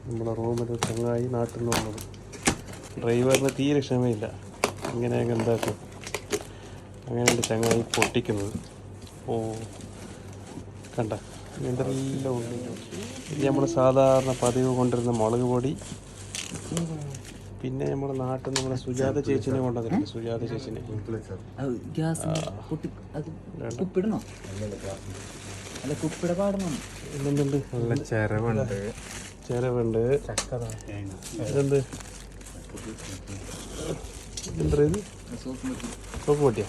നമ്മുടെ റൂമിൽ ചങ്ങായി നാട്ടിൽ നിന്ന് വന്നത്. ഡ്രൈവറിന് തീരെ ക്ഷമയില്ല, ഇങ്ങനെയൊക്കെ എന്താക്കും. അങ്ങനെയുണ്ട് ചങ്ങായി പൊട്ടിക്കുന്നത്. ഓ കണ്ട എന്തെല്ലാം ഉണ്ട്. ഇത് നമ്മൾ സാധാരണ പതിവ് കൊണ്ടിരുന്ന മുളക് പൊടി. പിന്നെ നമ്മുടെ നാട്ടിൽ നമ്മുടെ സുജാത ചേച്ചിനെ കൊണ്ടുവന്നിട്ടുണ്ട്. സുജാത ചേച്ചിനെ എന്തുണ്ട്? നല്ല ചിരവുണ്ട്, ചിരവുണ്ട്. ഇതെന്ത് എന്താ ഇത്? സോപ്പ് പൊട്ടിയ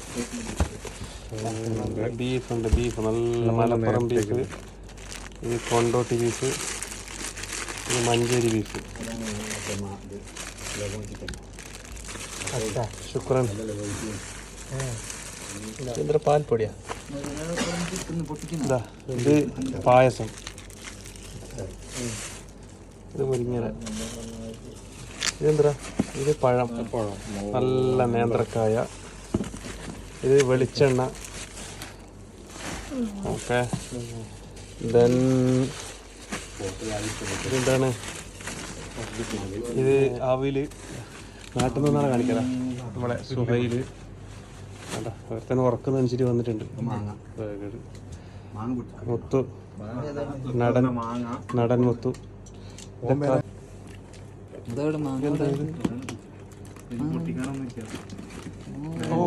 ബീഫുണ്ട്. ബീഫ് നല്ല മലപ്പുറം ബീഫ്. ഇത് കൊണ്ടോട്ടി ബീഫ്. ഇത് മഞ്ചേരി ബീഫ്. ശുക്രൻ. എന്താ പാൽപ്പൊടിയാ? ഇതാ ഇത് പായസം. ഇത് മുരിങ്ങര. ഇതെന്താ? ഇത് പഴം. നല്ല നേന്ത്രക്കായ. ഇത് വെളിച്ചെണ്ണ. ഓക്കെ. ദെൻ ഇതെന്താണ്? ഇത് അവില്. നാട്ടിൽ നിന്നാണ് കാണിക്കല. നമ്മളെ സുഹൈല് വേണ്ട ഒരുത്തന്നെ ഉറക്കുന്നതനുസരിച്ച് വന്നിട്ടുണ്ട്. മുത്തു, നടൻ മുത്തു. ഓ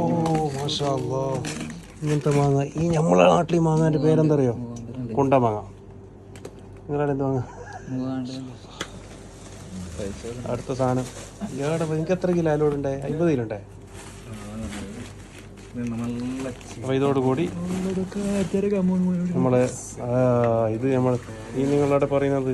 മാഷാ അല്ലാഹ്. ഇങ്ങനത്തെ മാങ്ങ. ഈ നമ്മളെ നാട്ടിൽ മാങ്ങാൻ്റെ പേരെന്താ അറിയോ? കുണ്ട മാങ്ങ. നിങ്ങളുടെ എന്ത് മാങ്ങ? അടുത്ത സാധനം ഇയാളുടെ എനിക്ക് എത്ര കിലോ അതിലോടുണ്ടേ? 50 കിലോ ഉണ്ടേ. അപ്പോൾ ഇതോടുകൂടി നമ്മൾ ഇത് നമ്മൾ ഈ നിങ്ങളവിടെ പറയുന്നത്